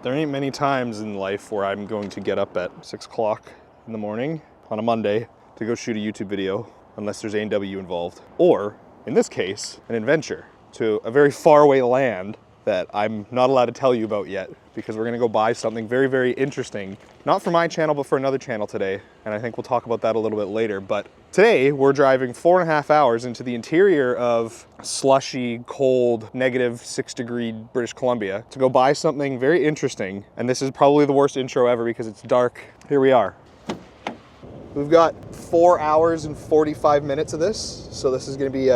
There ain't many times in life where I'm going to get up at 6 o'clock in the morning on a Monday to go shoot a YouTube video unless there's A&W involved. Or, in this case, an adventure to a very faraway land that I'm not allowed to tell you about yet because we're gonna go buy something very, very interesting. Not for my channel, but for another channel today. And I think we'll talk about that a little bit later. But today we're driving 4.5 hours into the interior of slushy, cold, -6-degree British Columbia to go buy something very interesting. And this is probably the worst intro ever because it's dark. Here we are. We've got 4 hours and 45 minutes of this. So this is gonna be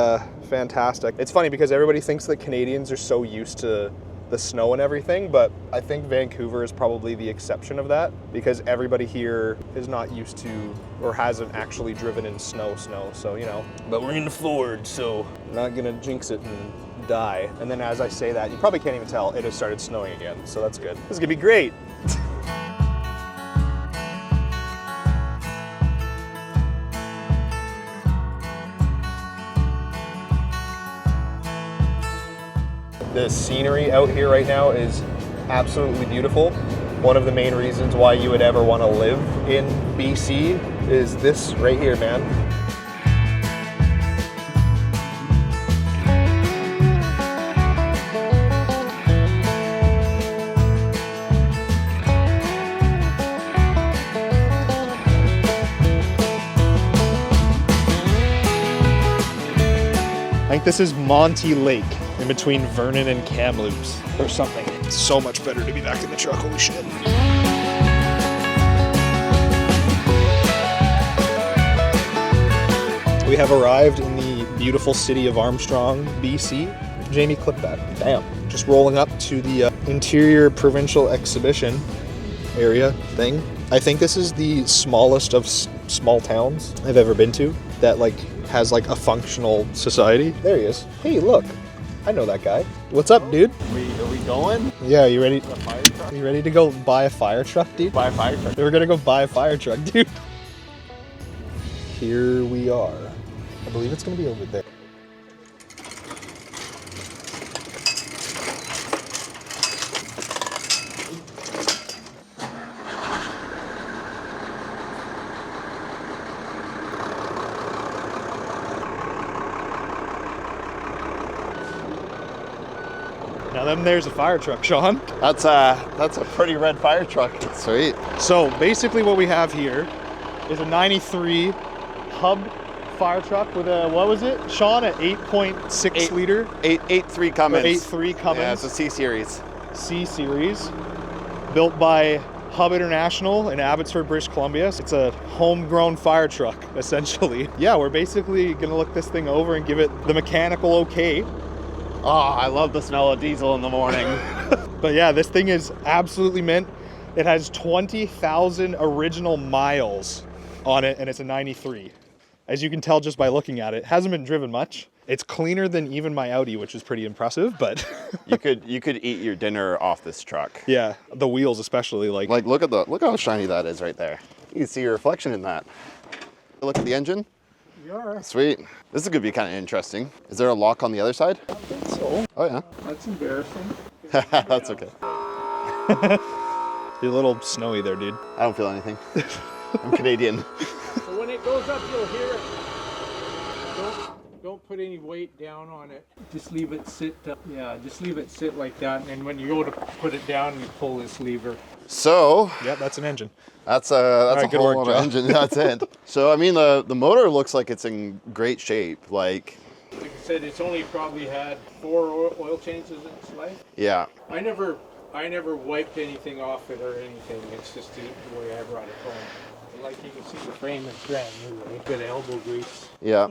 fantastic. It's funny because everybody thinks that Canadians are so used to the snow and everything, but I think Vancouver is probably the exception of that because everybody here is not used to or hasn't actually driven in snow, so you know. But we're in the Ford, so I'm not gonna jinx it and die. And then as I say that, you probably can't even tell, it has started snowing again, so that's good. This is gonna be great. The scenery out here right now is absolutely beautiful. One of the main reasons why you would ever want to live in BC is this right here, man. I think this is Monty Lake in between Vernon and Kamloops or something. It's so much better to be back in the truck, holy shit. We have arrived in the beautiful city of Armstrong, BC. Jamie, clip that. Damn. Just rolling up to the interior provincial exhibition area thing. I think this is the smallest of small towns I've ever been to that has a functional society. There he is. Hey, look. I know that guy. What's up, dude? Are we going? Yeah, you ready? A fire truck? You ready to go buy a fire truck, dude? Buy a fire truck. We're gonna go buy a fire truck, dude. Here we are. I believe it's gonna be over there. Now then there's a fire truck, Sean. That's a pretty red fire truck. Sweet. So basically what we have here is a 93 hub fire truck with a, what was it, Sean, an 8.6 liter? 8.3 Cummins. 8.3 Cummins. Yeah, it's a C-Series. C-Series, built by Hub International in Abbotsford, British Columbia. It's a homegrown fire truck, essentially. Yeah, we're basically gonna look this thing over and give it the mechanical okay. Oh, I love the smell of diesel in the morning. But yeah, this thing is absolutely mint. It has 20,000 original miles on it, and it's a 93. As you can tell just by looking at it, hasn't been driven much. It's cleaner than even my Audi, which is pretty impressive, but you could eat your dinner off this truck. Yeah, the wheels especially. Like look how shiny that is right there. You can see your reflection in that. Look at the engine. Yeah. Sweet. This is gonna be kind of interesting. Is there a lock on the other side? I think so. Oh yeah. That's embarrassing. That's okay. You're a little snowy there, dude. I don't feel anything. I'm Canadian. So when it goes up, you'll hear it. Don't put any weight down on it. Just leave it sit. Just leave it sit like that. And then when you go to put it down, you pull this lever. So. Yeah, that's an engine. That's a whole lot of engine. That's it. So I mean, the motor looks like it's in great shape. Like I said, it's only probably had 4 oil changes in its life. Yeah. I never wiped anything off it or anything. It's just the way I brought it home. Like you can see, the frame is brand new. Right? Good elbow grease. Yeah.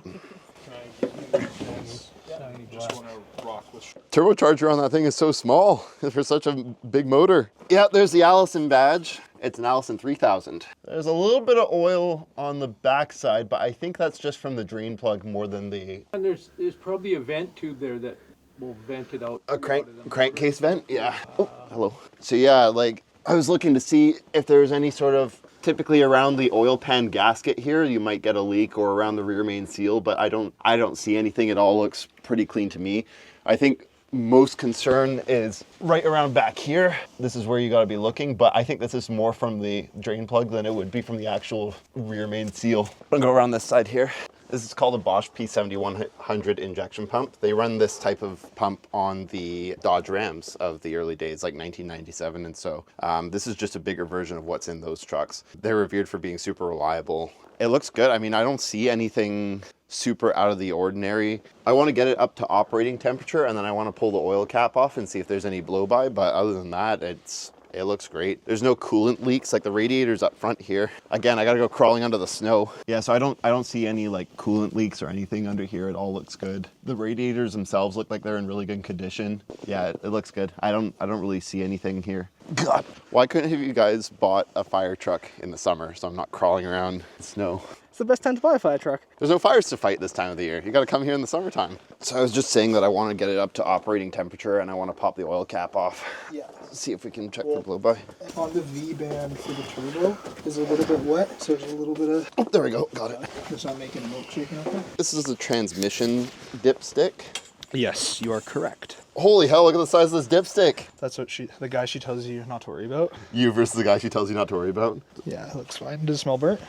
Just want to rock with. Turbocharger on that thing is so small for such a big motor. Yeah, there's the Allison badge. It's an Allison 3000. There's a little bit of oil on the back side, but I think that's just from the drain plug more than the... And there's probably a vent tube there that will vent it out. A crankcase vent? Yeah. Oh, hello. So yeah, like I was looking to see if there's any sort of... Typically around the oil pan gasket here, you might get a leak, or around the rear main seal, but I don't see anything. It all looks pretty clean to me. I think most concern is right around back here. This is where you got to be looking, but I think this is more from the drain plug than it would be from the actual rear main seal. I'm gonna go around this side here. This is called a Bosch P7100 injection pump. They run this type of pump on the Dodge Rams of the early days, like 1997. And so this is just a bigger version of what's in those trucks. They're revered for being super reliable. It looks good. I mean, I don't see anything super out of the ordinary. I want to get it up to operating temperature, and then I want to pull the oil cap off and see if there's any blow by. But other than that, it looks great. There's no coolant leaks, like the radiator's up front here. Again, I gotta go crawling under the snow. Yeah, so I don't see any like coolant leaks or anything under here. It all looks good. The radiators themselves look like they're in really good condition. Yeah, it looks good. I don't really see anything here. God, why couldn't have you guys bought a fire truck in the summer so I'm not crawling around in snow? It's the best time to buy a fire truck. There's no fires to fight this time of the year. You got to come here in the summertime. So I was just saying that I want to get it up to operating temperature and I want to pop the oil cap off. Yeah. See if we can check for blow by. On the V-band for the turbo is a little bit wet, so there's a little bit of... Oh, there we go. Got it. Just not making a milkshake out there. This is a transmission dipstick. Yes, you are correct. Holy hell, look at the size of this dipstick. That's what the guy she tells you not to worry about. You versus the guy she tells you not to worry about. Yeah, it looks fine. Does it smell burnt?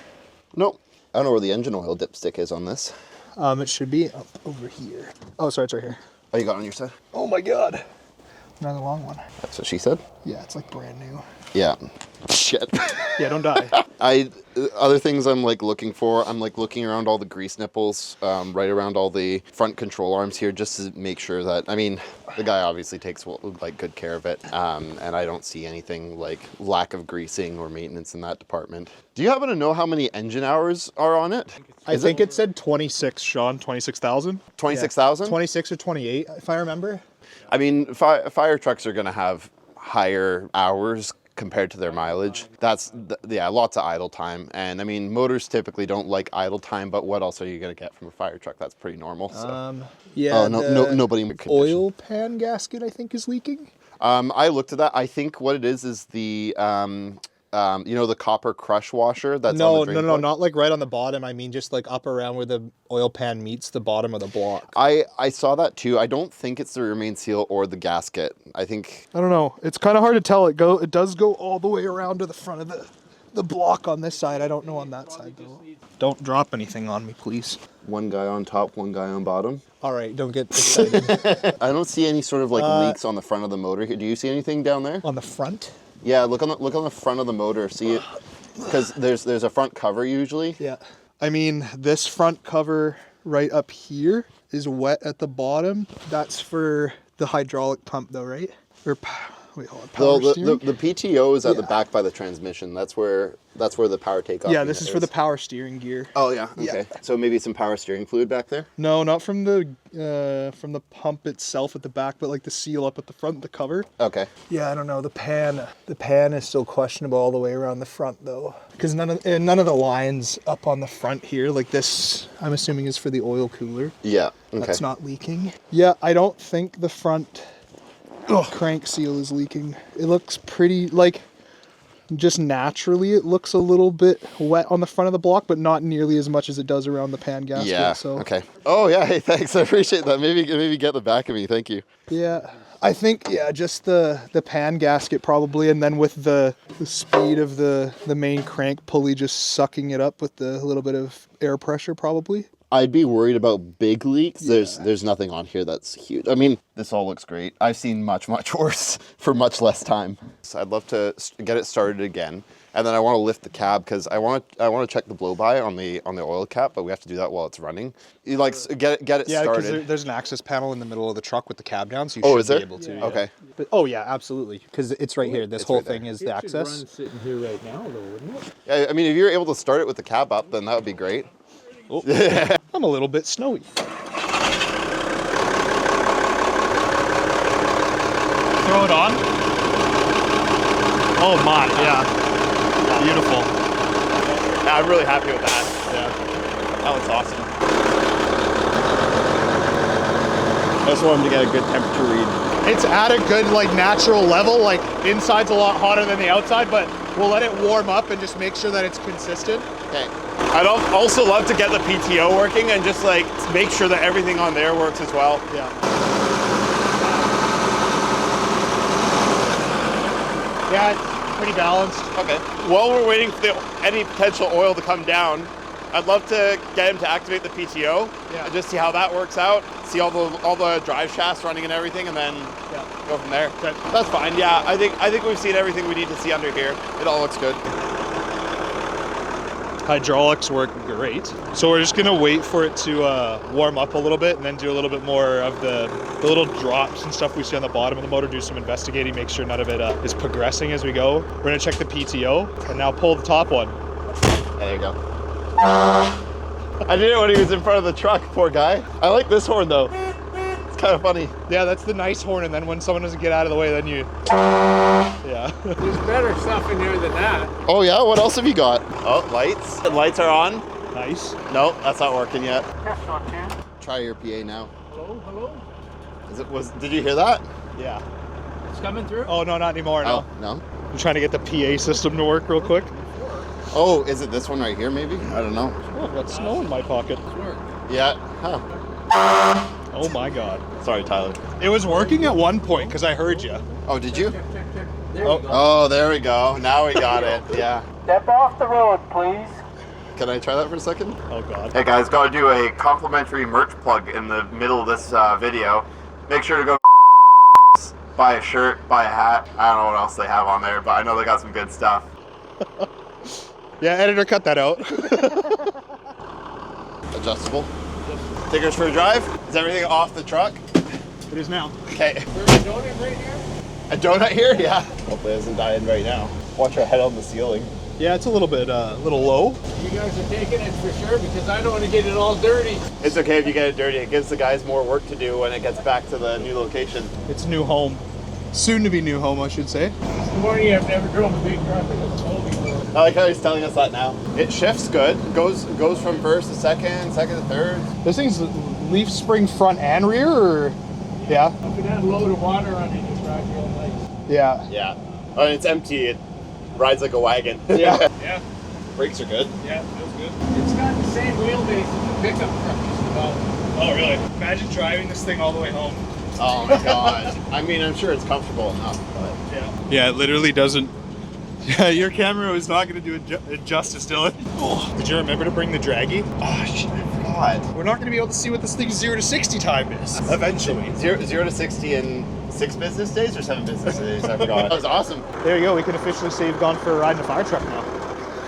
Nope. I don't know where the engine oil dipstick is on this. It should be up over here. Oh, sorry, it's right here. Oh, you got it on your side? Oh my God. Another long one. That's what she said? Yeah, it's like brand new. Yeah. Shit. Yeah, don't die. Other things I'm like looking for, I'm like looking around all the grease nipples, right around all the front control arms here, just to make sure that, I mean, the guy obviously takes like good care of it, and I don't see anything like lack of greasing or maintenance in that department. Do you happen to know how many engine hours are on it? I think it said 26, Sean, 26,000. 26,000? 26 or 28, if I remember. I mean, fire trucks are going to have higher hours compared to their mileage. Yeah, lots of idle time. And I mean, motors typically don't like idle time, but what else are you going to get from a fire truck? That's pretty normal. So. Yeah, nobody in condition. oil pan gasket, I think, is leaking. I looked at that. I think what it is the you know, the copper crush washer that's on the drain plug? Not like right on the bottom. I mean, just like up around where the oil pan meets the bottom of the block. I saw that too. I don't think it's the rear main seal or the gasket. I think... I don't know. It's kind of hard to tell. It does go all the way around to the front of the block on this side. I don't know on that side though. Don't drop anything on me, please. One guy on top, one guy on bottom. All right, don't get excited. I don't see any sort of like leaks on the front of the motor here. Do you see anything down there? On the front? Yeah, look on the front of the motor. See it, because there's a front cover usually. Yeah. I mean, this front cover right up here is wet at the bottom. That's for the hydraulic pump though, right? Or wait, hold on. Power steering? The PTO is at the back by the transmission. That's where the power takeoff. Yeah, this is for the power steering gear. Oh yeah. Okay. Yeah. So maybe some power steering fluid back there. No, not from the pump itself at the back, but like the seal up at the front, the cover. Okay. Yeah, I don't know. The pan is still questionable all the way around the front though, because none of the lines up on the front here, like this, I'm assuming is for the oil cooler. Yeah. Okay. That's not leaking. Yeah, I don't think the front crank seal is leaking. It looks pretty, like, just naturally it looks a little bit wet on the front of the block, but not nearly as much as it does around the pan gasket. Yeah. So. Okay. Oh yeah. Hey, thanks. I appreciate that. Maybe get the back of me. Thank you. Yeah. I think, yeah, just the pan gasket probably, and then with the speed of the main crank pulley just sucking it up with the little bit of air pressure probably. I'd be worried about big leaks. Yeah. There's nothing on here that's huge. I mean, this all looks great. I've seen much worse for much less time. So I'd love to get it started again. And then I want to lift the cab because I want to check the blow by on the oil cap, but we have to do that while it's running. You like get it started. Yeah, because there's an access panel in the middle of the truck with the cab down, so you should be able to. Yeah. Okay. But, oh yeah, absolutely, because it's right here. This whole thing is the access. Run sitting here right now, though, wouldn't it? Yeah, I mean, if you're able to start it with the cab up, then that would be great. Oh. I'm a little bit snowy. Throw it on. Oh my, yeah. Beautiful. Yeah, I'm really happy with that. Yeah. That looks awesome. I just want him to get a good temperature read. It's at a good, like, natural level. Like, inside's a lot hotter than the outside, but we'll let it warm up and just make sure that it's consistent. Okay. I'd also love to get the PTO working and just like make sure that everything on there works as well. Yeah. Yeah, it's pretty balanced. Okay. While we're waiting for any potential oil to come down, I'd love to get him to activate the PTO and just see how that works out. See all the drive shafts running and everything, and then go from there. Okay. That's fine. Yeah, I think we've seen everything we need to see under here. It all looks good. Hydraulics work great. So we're just gonna wait for it to warm up a little bit and then do a little bit more of the little drops and stuff we see on the bottom of the motor, do some investigating, make sure none of it is progressing as we go. We're gonna check the PTO and now pull the top one. There you go. I did it when he was in front of the truck, poor guy. I like this horn though. It's kind of funny. Yeah, that's the nice horn, and then when someone doesn't get out of the way, then you... Yeah. There's better stuff in there than that. Oh yeah, what else have you got? Oh, lights. The lights are on. Nice. No, that's not working yet. Test one, too. Try your PA now. Hello? Did you hear that? Yeah. It's coming through? Oh, no, not anymore, no. Oh, no? I'm trying to get the PA system to work real quick. Oh, is it this one right here maybe? I don't know. Oh, I've got snow in my pocket. Yeah. Huh. Oh my God. Sorry, Tyler. It was working at one point because I heard you. Oh, did you? There we go. Oh, there we go. Now we got it. Yeah. Step off the road, please. Can I try that for a second? Oh God. Hey guys, gotta do a complimentary merch plug in the middle of this video. Make sure to go buy a shirt, buy a hat. I don't know what else they have on there, but I know they got some good stuff. Yeah, editor, cut that out. Adjustable. Take us for a drive? Is everything off the truck? It is now. Okay. There's a donut right here? A donut here? Yeah. Hopefully it isn't dying right now. Watch our head on the ceiling. Yeah, it's a little bit, little low. You guys are taking it for sure because I don't want to get it all dirty. It's okay if you get it dirty. It gives the guys more work to do when it gets back to the new location. It's new home. Soon to be new home, I should say. This morning I've never drove a big truck in this whole before. I like how he's telling us that now. It shifts good. Goes from first to second, second to third. This thing's leaf spring front and rear, or? Yeah. If it had a load of water on it, it's ride real nice. Yeah. Yeah. Oh, and it's empty. It rides like a wagon. Yeah. Yeah, Brakes are good. yeah, feels good. It's got the same wheelbase as a pickup truck just about. Oh, really? Imagine driving this thing all the way home. Oh my god. I mean, I'm sure it's comfortable enough, but Yeah, it literally doesn't. Yeah, your camera was not going to do it justice, Dylan. Oh, did you remember to bring the draggy? oh shit, I forgot. We're not going to be able to see what this thing's 0 to 60 time is. Eventually. 0 to 60 in 6 business days or 7 business days? I forgot. That was awesome. There you go. We can officially say you've gone for a ride in a fire truck now.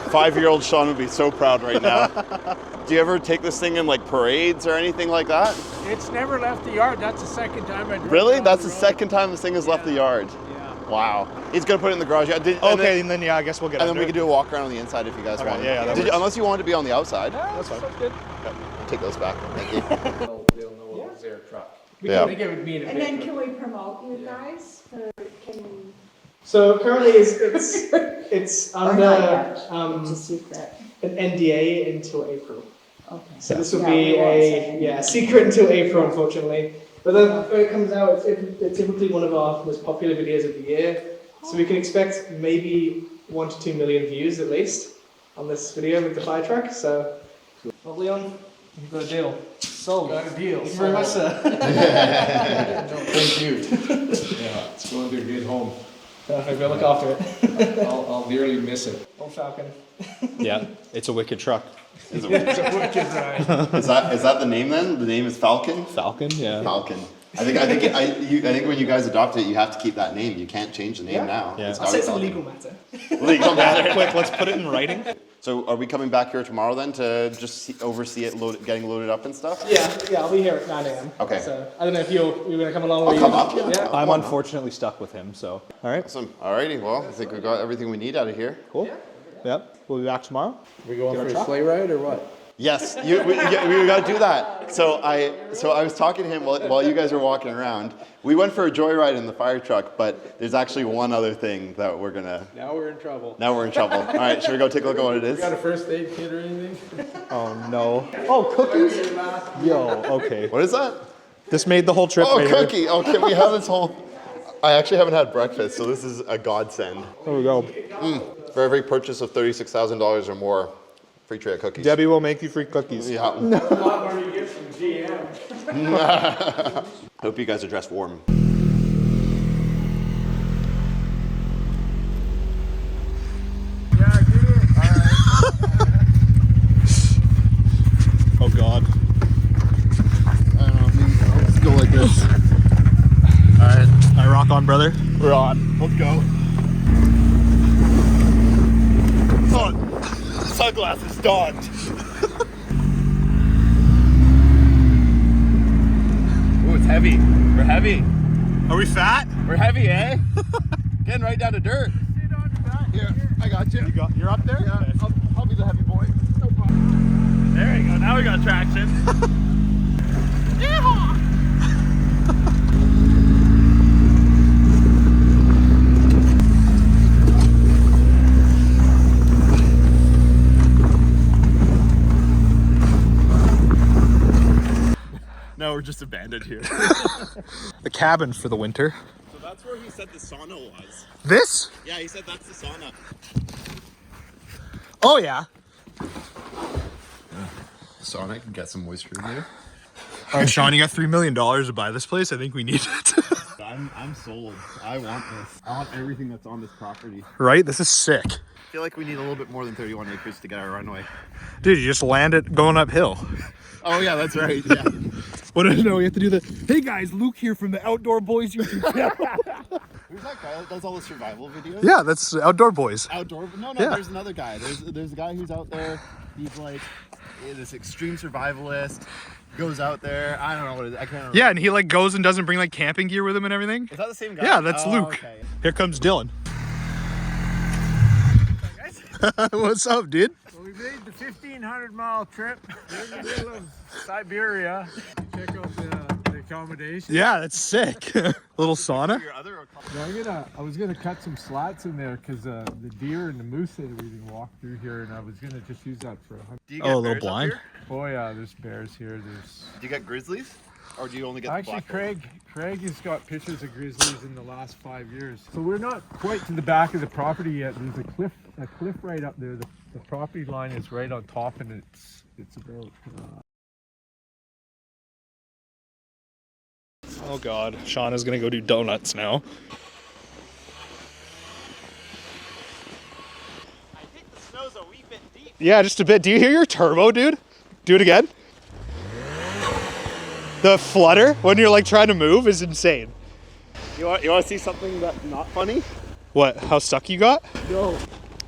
5-year-old Sean would be so proud right now. Do you ever take this thing in like parades or anything like that? It's never left the yard. That's the second time I drove Really? it on That's the the road. second time this thing has left the yard. Yeah. Wow. He's gonna put it in the garage. Yeah, Okay, and then yeah, I guess we'll get And then under we can do a walk around on the inside if you guys Okay, want. yeah, that works. Unless you want to be on the outside. That's fine. good. Take those back. Thank you. They'll know it was their truck. Yeah. I think it would be in a And big then truck. can we promote you guys? Or can So currently it's or not under yet? It's a an secret. NDA until April. Okay. So this will Yeah, be we won't say a anything. secret until April, unfortunately. But then when it comes out, it's typically one of our most popular videos of the year. So we can expect maybe 1 to 2 million views at least on this video with the fire truck. So, well, Leon, you've got a deal. Sold. Got a deal. Thank you very much, sir. Thank you. Yeah, it's going to a good home. Perfect. We'll look after it. I'll dearly miss it. Old Falcon. Yeah, it's a wicked truck. It's a wicked ride. Is that the name then? The name is Falcon? Falcon, yeah. Falcon. I think when you guys adopt it, you have to keep that name. You can't change the name Yeah. now. Yeah. It's I'll gotta say be it's a Falcon. legal matter. Legal matter. Quick, let's put it in writing. So are we coming back here tomorrow then to just oversee it getting loaded up and stuff? Yeah, I'll be here at 9 a.m. Okay. So I don't know if you're going to come along. I'll or come you- up. Yeah. I'm unfortunately stuck with him, so. All right, Awesome. Alrighty. Well, I think we got everything we need out of here. cool. Yep, we'll be back tomorrow. We going for a sleigh ride or what? Yes, we got to do that. So I was talking to him while you guys were walking around. We went for a joyride in the fire truck, but there's actually one other thing that we're gonna. Now we're in trouble. Now we're in trouble. All right, should we go take a look at what it is? Got a first aid kit or anything? Oh no. Oh, cookies? Yo, okay. What is that? This made the whole trip. Oh, right here. cookie. Oh, can we have this whole? I actually haven't had breakfast, so this is a godsend. There we go. For every purchase of $36,000 or more, free tray of cookies. Debbie will make you free cookies. Yeah. A lot more you get from GM. Hope you guys are dressed warm. on, brother. We're on. Let's go. Oh, sunglasses donned. Oh, it's heavy. We're heavy. Are we fat? We're heavy, eh? Getting right down to dirt. Here, I got you. You're up there? Yeah, Okay. I'll be the heavy boy. No problem. There you go. Now we got traction. No, we're just abandoned here. The cabin for the winter. So that's where he said the sauna was. This? Yeah, he said that's the sauna. Oh, yeah. Sauna can get some moisture in there. All right, Sean, you got $3 million to buy this place. I think we need it. I'm sold. I want this. I want everything that's on this property. Right? This is sick. I feel like we need a little bit more than 31 acres to get our runway. Dude, you just land it going uphill. Oh yeah, that's right. Yeah. What do you know? We have to do the, hey guys, Luke here from the Outdoor Boys YouTube channel. Who's that guy that does all the survival videos? Yeah, that's Outdoor Boys. Outdoor? No, Yeah. there's another guy. There's a guy who's out there. He's like this extreme survivalist. Goes out there. I don't know what it is. I can't remember. Yeah, and he like goes and doesn't bring like camping gear with him and everything. Is that the same guy? Yeah, that's Oh, Luke. okay. Here comes Dylan. What's up, dude? Well, we made the 1,500-mile trip in the middle of Siberia. Check out the accommodation. Yeah, that's sick. Little sauna. Your other No, I was gonna cut some slats in there because the deer and the moose that we can walk through here, and I was gonna just use that for a hunt. Do you Oh, get a little bears up blind. here? Oh yeah, there's bears here. There's Do you get grizzlies? Or do you only get actually the black Craig has got pictures of grizzlies in the last 5 years. So we're not quite to the back of the property yet. There's a cliff right up there. The property line is right on top, and it's about. Oh God, Sean is gonna go do donuts now. I think the snow's a wee bit deep. Yeah, just a bit. Do you hear your turbo, dude? Do it again. The flutter when you're like trying to move is insane. You want to see something that's not funny? What? How stuck you got? No.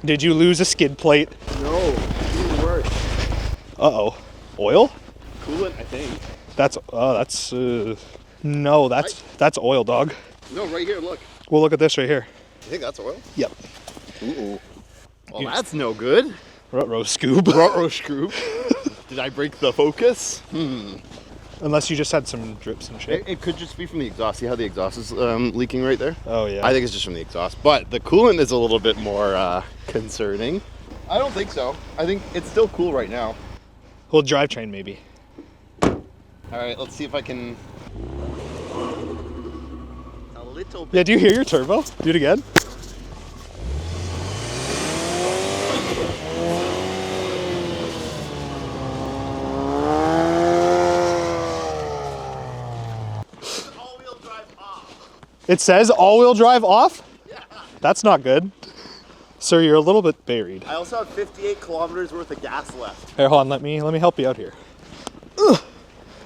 Did you lose a skid plate? No. Even worse. Uh-oh. Oil? Coolant, I think. No, that's oil, dog. No, right here, look. We'll look at this right here. You think that's oil? Yep. Ooh. Well, that's no good. Ruh-roh scoob. Ruh-roh screw. Did I break the focus? Unless you just had some drips and shit. It could just be from the exhaust. See how the exhaust is leaking right there? Oh yeah. I think it's just from the exhaust. But the coolant is a little bit more concerning. I don't think so. I think it's still cool right now. Well, drivetrain maybe. All right, let's see if I can. A little bit. Yeah, do you hear your turbo? Do it again. All-wheel drive off. It says all-wheel drive off? Yeah. That's not good. Sir, you're a little bit buried. I also have 58 kilometers worth of gas left. Here, hold on, let me help you out here. Ugh.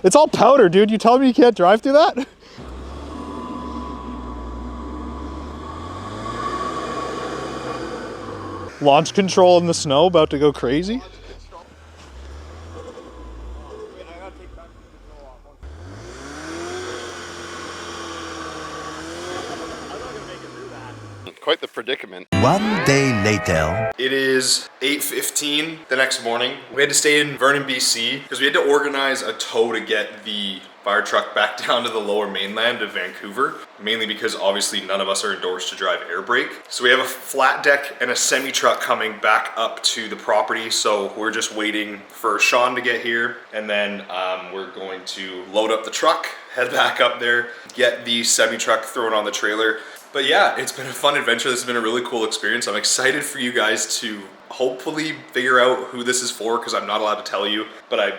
It's all powder, dude. You telling me you can't drive through that? Launch control in the snow, about to go crazy. Quite the predicament. One day later. It is 8:15 the next morning. We had to stay in Vernon, BC because we had to organize a tow to get the fire truck back down to the lower mainland of Vancouver, mainly because obviously none of us are endorsed to drive air brake. So we have a flat deck and a semi truck coming back up to the property. So we're just waiting for Sean to get here, and then we're going to load up the truck, head back up there, get the semi truck thrown on the trailer. But yeah, it's been a fun adventure. This has been a really cool experience. I'm excited for you guys to hopefully figure out who this is for, because I'm not allowed to tell you. But I'm,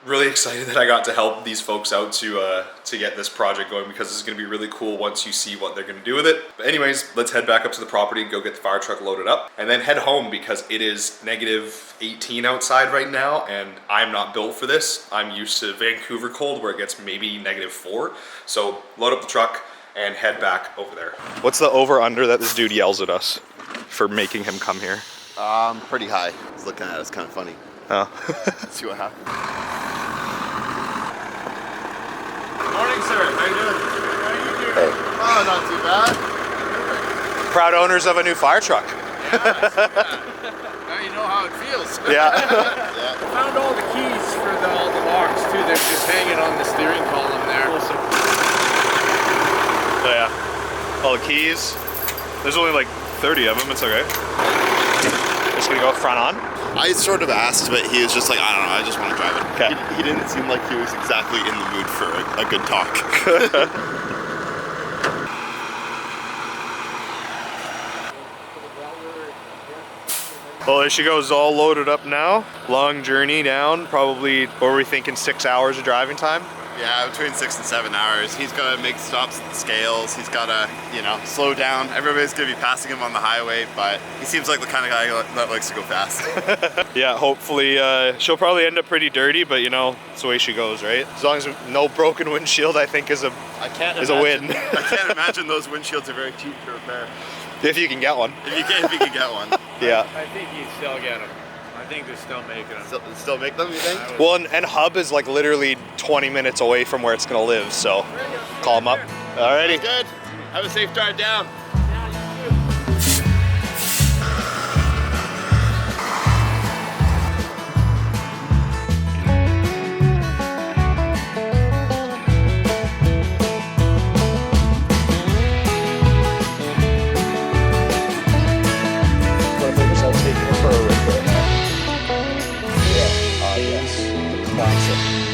really excited that I got to help these folks out to get this project going, because this is going to be really cool once you see what they're going to do with it. But anyways, let's head back up to the property and go get the fire truck loaded up, and then head home, because it is negative 18 outside right now, and I'm not built for this. I'm used to Vancouver cold where it gets maybe -4. So load up the truck, and head back over there. What's the over-under that this dude yells at us for making him come here? Pretty high. He's looking at us kind of funny. Oh. Let's see what happens. Morning, sir. How you doing? How you doing? Oh, not too bad. Proud owners of a new fire truck. Now you know how it feels. Yeah. Found all the keys for all the locks too. They're just hanging on the steering column there. So yeah. All the keys. There's only like 30 of them. It's okay. Just gonna go front on. I sort of asked, but he was just like, I don't know, I just want to drive it. Okay. He didn't seem like he was exactly in the mood for a good talk. Well, there she goes, all loaded up now. Long journey down, probably, what were we thinking, 6 hours of driving time? Yeah, between 6 and 7 hours. He's got to make stops at the scales. He's got to, you know, slow down. Everybody's going to be passing him on the highway, but he seems like the kind of guy that likes to go fast. Yeah, hopefully, she'll probably end up pretty dirty, but you know, it's the way she goes, right? As long as no broken windshield, I think is a win. I can't imagine those windshields are very cheap to repair. If you can get one. If you can get one. Yeah. I think you'd still get them. I think they're still making them. Still make them, you think? Well, and Hub is like literally 20 minutes away from where it's gonna live, so call him up. Alrighty. Good. Have a safe drive down. Yes, classic.